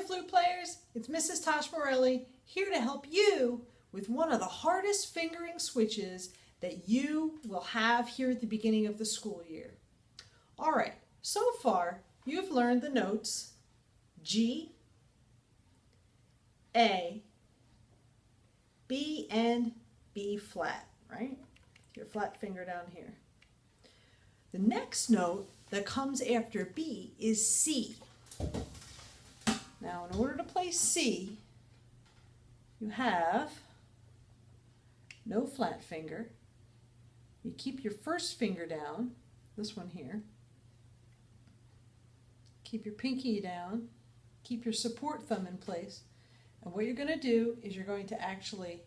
flute players, it's Mrs. Tosh Morelli here to help you with one of the hardest fingering switches that you will have here at the beginning of the school year. All right, so far you've learned the notes G, A, B, and B flat, right? Your flat finger down here. The next note that comes after B is C. Now, in order to play C, you have no flat finger. You keep your first finger down, this one here. Keep your pinky down. Keep your support thumb in place. And what you're going to do is you're going to actually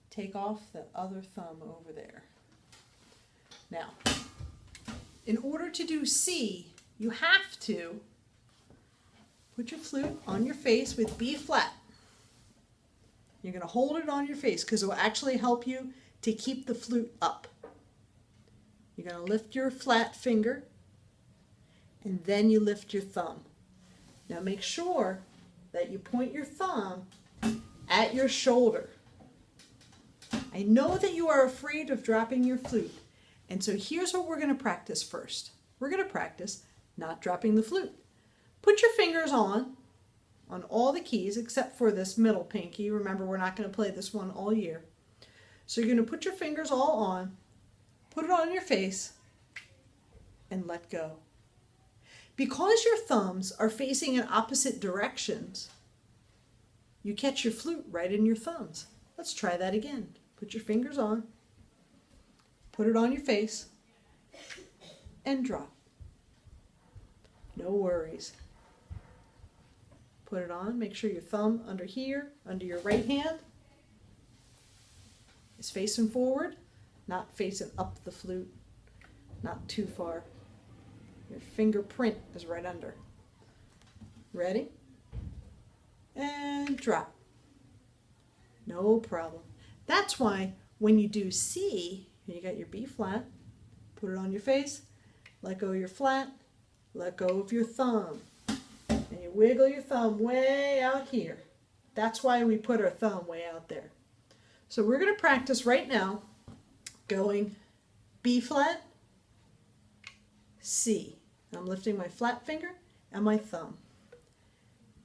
take off the other thumb over there. Now, in order to do C, you have to put your flute on your face with B flat. You're going to hold it on your face because it will actually help you to keep the flute up. You're going to lift your flat finger and then you lift your thumb. Now make sure that you point your thumb at your shoulder. I know that you are afraid of dropping your flute, and so here's what we're going to practice first. We're going to practice not dropping the flute. Put your fingers on all the keys except for this middle pinky. Remember, we're not going to play this one all year. So you're going to put your fingers all on, put it on your face, and let go. Because your thumbs are facing in opposite directions, you catch your flute right in your thumbs. Let's try that again. Put your fingers on, put it on your face, and drop. No worries. Put it on. Make sure your thumb under here, under your right hand, is facing forward, not facing up the flute, not too far. Your fingerprint is right under. Ready? And drop. No problem. That's why when you do C, you got your B flat, put it on your face, let go of your flat, let go of your thumb, and you wiggle your thumb way out here. That's why we put our thumb way out there. So we're going to practice right now going B flat, C. I'm lifting my flat finger and my thumb.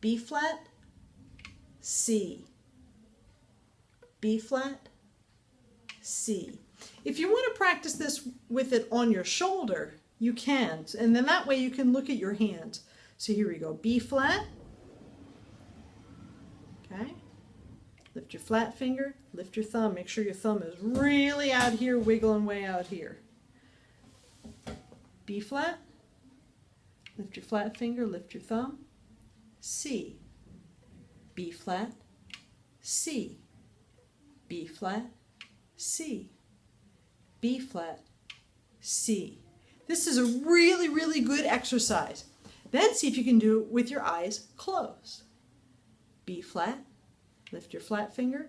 B flat, C. B flat, C. If you want to practice this with it on your shoulder, you can. And then that way you can look at your hands. So here we go. B flat. Okay. Lift your flat finger, lift your thumb. Make sure your thumb is really out here, wiggling way out here. B flat. Lift your flat finger, lift your thumb. C. B flat, C. B flat, C. B flat, C. This is a really, really good exercise. Then see if you can do it with your eyes closed. B flat, lift your flat finger,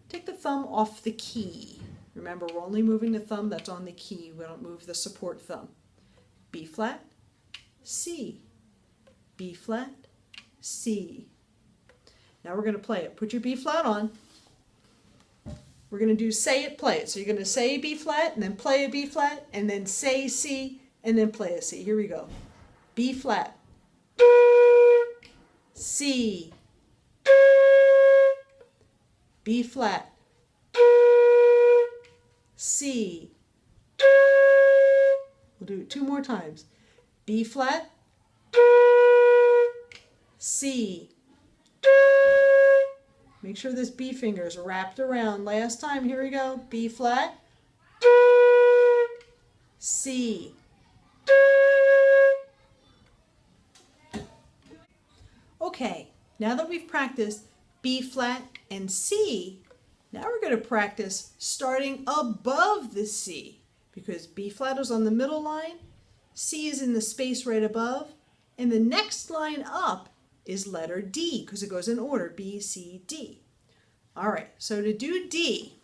take the thumb off the key. Remember, we're only moving the thumb that's on the key. We don't move the support thumb. B flat, C. B flat, C. Now we're going to play it. Put your B flat on. We're going to do say it, play it. So you're going to say a B flat and then play a B flat and then say C and then play a C. Here we go. B flat, C. B flat, C. We'll do it two more times. B flat, C. Make sure this B finger is wrapped around. Last time, here we go. B flat, C. Okay, now that we've practiced B flat and C, now we're going to practice starting above the C, because B flat is on the middle line, C is in the space right above, and the next line up is letter D, because it goes in order, B, C, D. All right, so to do D,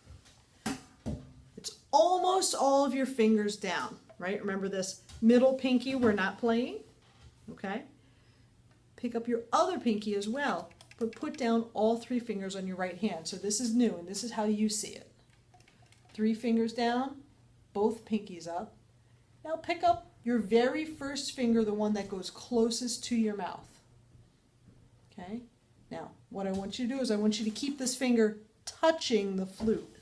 it's almost all of your fingers down, right? Remember this middle pinky we're not playing, okay? pick up your other pinky as well, but put down all 3 fingers on your right hand. So this is new, and this is how you see it. 3 fingers down, both pinkies up. Now pick up your very first finger, the one that goes closest to your mouth. Okay? Now, what I want you to do is I want you to keep this finger touching the flute,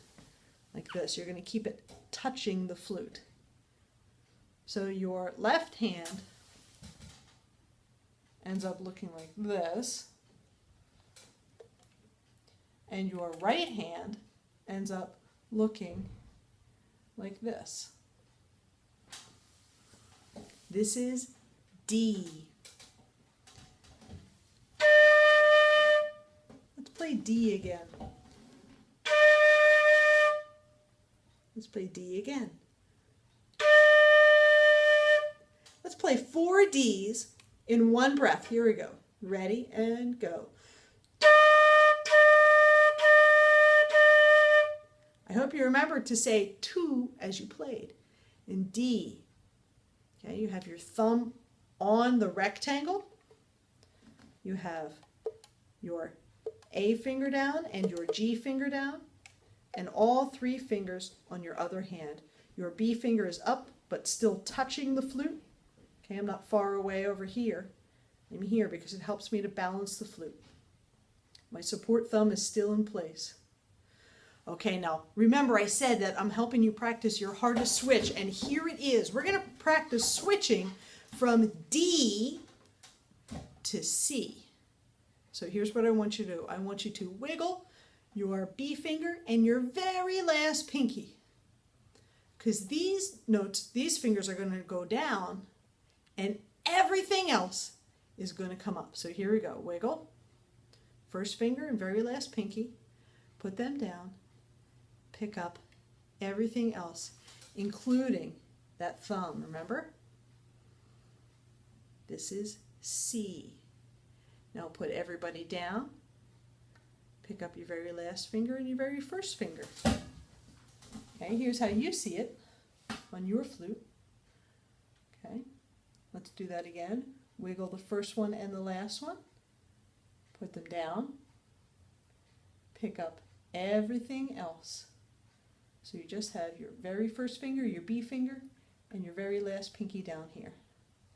like this. You're going to keep it touching the flute. So your left hand ends up looking like this, and your right hand ends up looking like this. This is D. Let's play D again. Let's play D again. Let's play 4 Ds in one breath. Here we go. Ready and go. I hope you remember to say 2 as you played. In D, okay, you have your thumb on the rectangle. You have your A finger down and your G finger down, and all 3 fingers on your other hand. Your B finger is up, but still touching the flute. Okay, I'm not far away over here. I'm here because it helps me to balance the flute. My support thumb is still in place. Okay, now remember I said that I'm helping you practice your hardest switch, and here it is. We're going to practice switching from D to C. So here's what I want you to do. I want you to wiggle your B finger and your very last pinky, because these notes, these fingers are going to go down and everything else is going to come up. So here we go. Wiggle. First finger and very last pinky. Put them down. Pick up everything else, including that thumb, remember? This is C. Now put everybody down. Pick up your very last finger and your very first finger. Okay, here's how you see it on your flute. Okay, let's do that again. Wiggle the first one and the last one. Put them down. Pick up everything else. So you just have your very first finger, your B finger, and your very last pinky down here.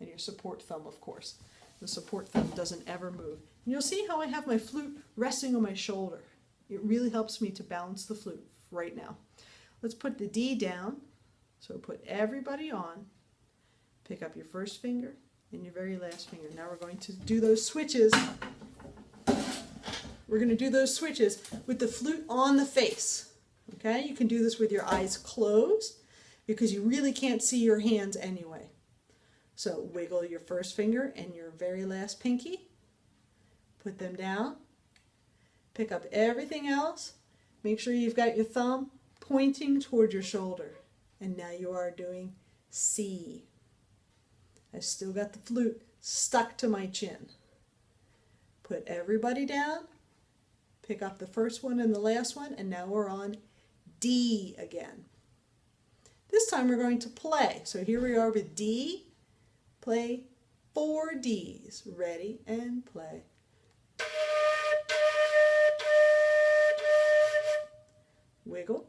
And your support thumb, of course. The support thumb doesn't ever move. And you'll see how I have my flute resting on my shoulder. It really helps me to balance the flute right now. Let's put the D down. So put everybody on. Pick up your first finger and your very last finger. Now we're going to do those switches. We're going to do those switches with the flute on the face. Okay, you can do this with your eyes closed because you really can't see your hands anyway. So wiggle your first finger and your very last pinky. Put them down. Pick up everything else. Make sure you've got your thumb pointing toward your shoulder. And now you are doing C. I've still got the flute stuck to my chin. Put everybody down. Pick up the first one and the last one, and now we're on D again. This time we're going to play. So here we are with D. Play 4 Ds. Ready and play. Wiggle.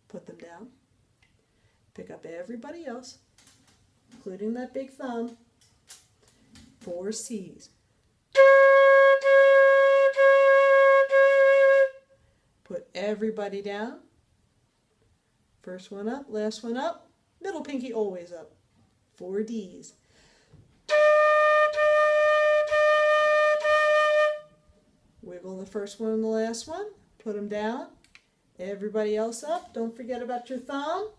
Put them down. Pick up everybody else, including that big thumb. 4 Cs. Put everybody down. First one up, last one up, middle pinky always up. 4 Ds. Wiggle the first one and the last one. Put them down. Everybody else up. Don't forget about your thumb.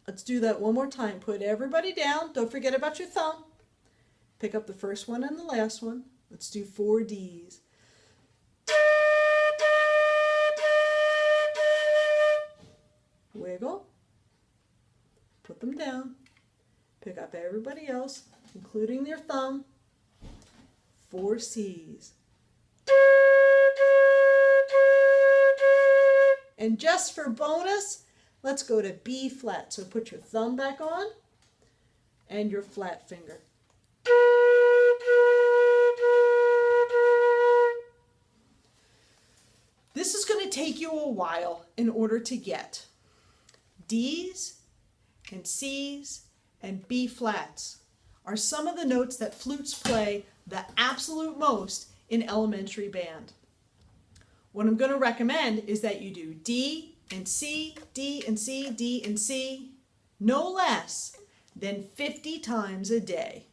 Let's do that one more time. Put everybody down. Don't forget about your thumb. Pick up the first one and the last one. Let's do 4 Ds. Wiggle. Put them down. Pick up everybody else, including their thumb. 4 Cs. And just for bonus, let's go to B flat. So put your thumb back on and your flat finger. This is going to take you a while in order to get D's and C's and B flats are some of the notes that flutes play the absolute most in elementary band. What I'm going to recommend is that you do D and C, D and C, D and C, no less than 50 times a day.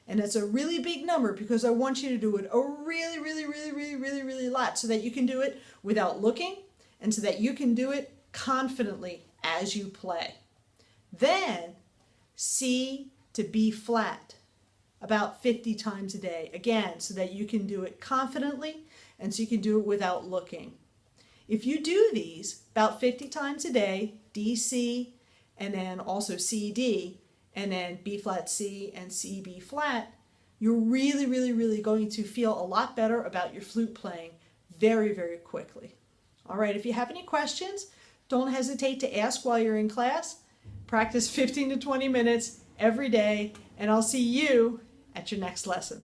And it's a really big number because I want you to do it a really lot so that you can do it without looking and so that you can do it confidently as you play. Then C to B flat about 50 times a day, again, so that you can do it confidently and so you can do it without looking. If you do these about 50 times a day, D, C, and then also C, D, and then B flat C and C B flat, you're really going to feel a lot better about your flute playing very quickly. All right, if you have any questions, don't hesitate to ask while you're in class. Practice 15 to 20 minutes every day, and I'll see you at your next lesson.